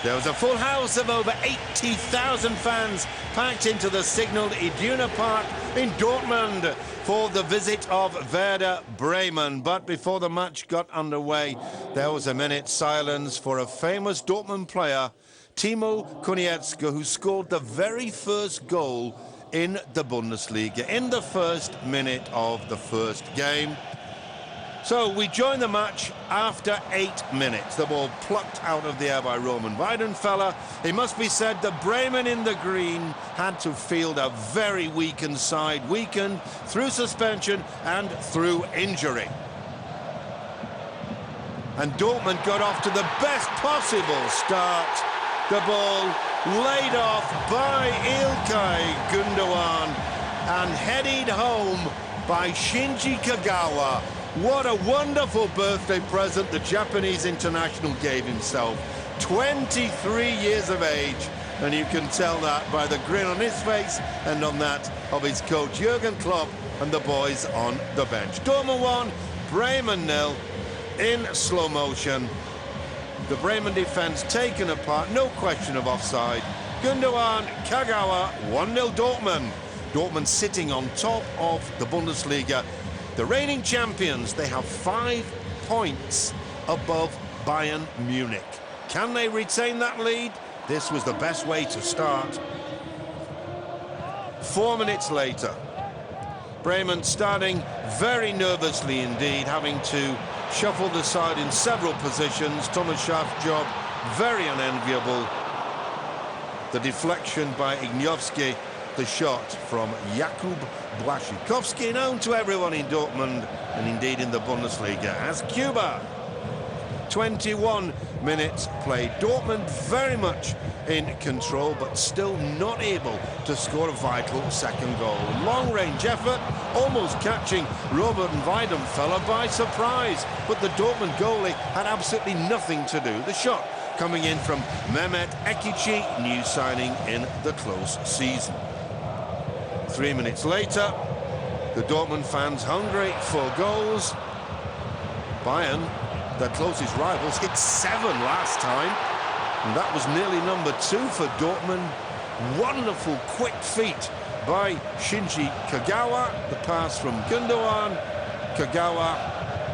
There was a full house of over 80,000 fans packed into the signalled Iduna Park in Dortmund for the visit of Werder Bremen. But before the match got underway, there was a minute's silence for a famous Dortmund player, Timo Konietzka, who scored the very first goal in the Bundesliga in the first minute of the first game. So we join the match after 8 minutes. The ball plucked out of the air by Roman Weidenfeller. It must be said that Bremen in the green had to field a very weakened side, weakened through suspension and through injury. And Dortmund got off to the best possible start. The ball laid off by Ilkay Gundogan and headed home by Shinji Kagawa. What a wonderful birthday present the Japanese international gave himself. 23 years of age, and you can tell that by the grin on his face and on that of his coach Jurgen Klopp and the boys on the bench. Dortmund 1, Bremen 0 in slow motion. The Bremen defence taken apart, no question of offside. Gundogan, Kagawa, 1-0 Dortmund. Dortmund sitting on top of the Bundesliga. The reigning champions, they have 5 points above Bayern Munich. Can they retain that lead? This was the best way to start. 4 minutes later, Bremen starting very nervously indeed, having to shuffle the side in several positions. Thomas Schaaf's job very unenviable. The deflection by Igniowski. The shot from Jakub Błaszczykowski, known to everyone in Dortmund and indeed in the Bundesliga as Cuba. 21 minutes played. Dortmund very much in control, but still not able to score a vital second goal. Long-range effort, almost catching Robert Weidenfeller by surprise, but the Dortmund goalie had absolutely nothing to do. The shot coming in from Mehmet Ekici, new signing in the close season. 3 minutes later, the Dortmund fans hungry for goals. Bayern, their closest rivals, hit 7 last time, and that was nearly number 2 for Dortmund. Wonderful quick feet by Shinji Kagawa. The pass from Gundogan, Kagawa,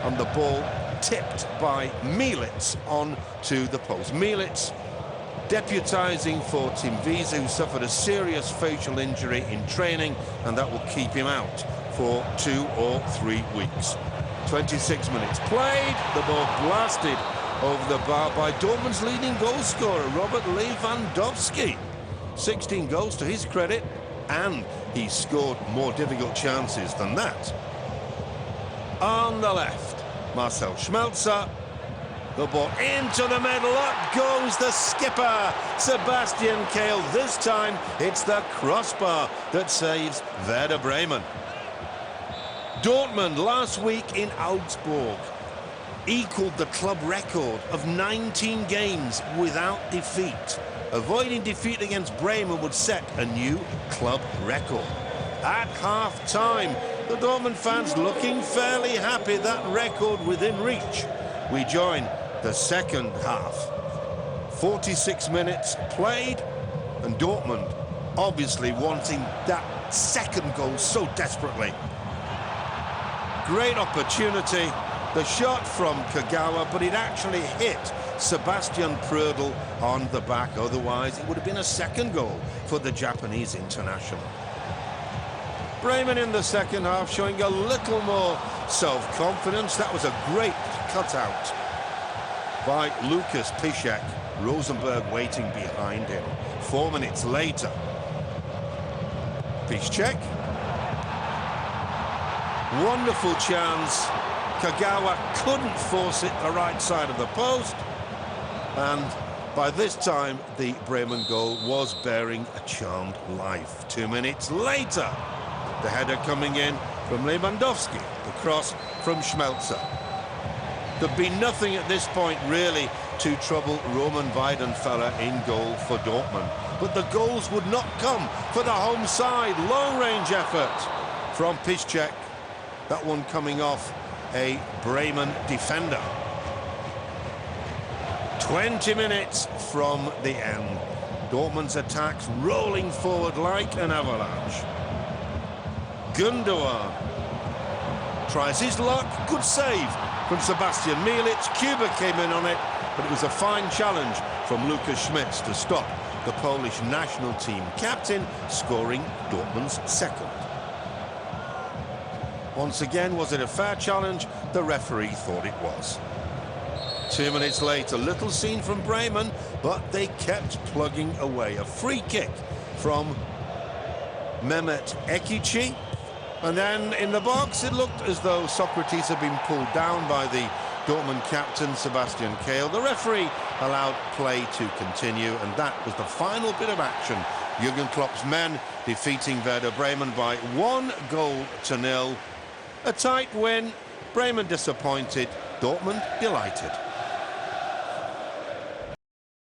and the ball tipped by Mielitz on to the post. Mielitz deputising for Tim Wiese, who suffered a serious facial injury in training, and that will keep him out for 2 or 3 weeks. 26 minutes played, the ball blasted over the bar by Dortmund's leading goal scorer, Robert Lewandowski. 16 goals to his credit, and he scored more difficult chances than that. On the left, Marcel Schmelzer. The ball into the middle, up goes the skipper, Sebastian Kehl. This time, it's the crossbar that saves Werder Bremen. Dortmund last week in Augsburg equaled the club record of 19 games without defeat. Avoiding defeat against Bremen would set a new club record. At half-time, the Dortmund fans looking fairly happy, that record within reach. We join the second half. 46 minutes played, and Dortmund obviously wanting that second goal so desperately. Great opportunity. The shot from Kagawa, but it actually hit Sebastian Prödl on the back. Otherwise, it would have been a second goal for the Japanese international. Bremen in the second half showing a little more self-confidence. That was a great cutout by Lukas Piszczek. Rosenberg waiting behind him. 4 minutes later, Piszczek. Wonderful chance. Kagawa couldn't force it the right side of the post. And by this time, the Bremen goal was bearing a charmed life. 2 minutes later, the header coming in from Lewandowski. The cross from Schmelzer. There'd be nothing at this point really to trouble Roman Weidenfeller in goal for Dortmund. But the goals would not come for the home side. Long-range effort from Piszczek. That one coming off a Bremen defender. 20 minutes from the end. Dortmund's attacks rolling forward like an avalanche. Gundogan tries his luck. Good save from Sebastian Milic. Cuba came in on it, but it was a fine challenge from Lucas Schmitz to stop the Polish national team captain, scoring Dortmund's second. Once again, was it a fair challenge? The referee thought it was. 2 minutes later, little scene from Bremen, but they kept plugging away. A free kick from Mehmet Ekici. And then in the box, it looked as though Socrates had been pulled down by the Dortmund captain, Sebastian Kehl. The referee allowed play to continue, and that was the final bit of action. Jurgen Klopp's men defeating Werder Bremen by 1-0. A tight win. Bremen disappointed, Dortmund delighted.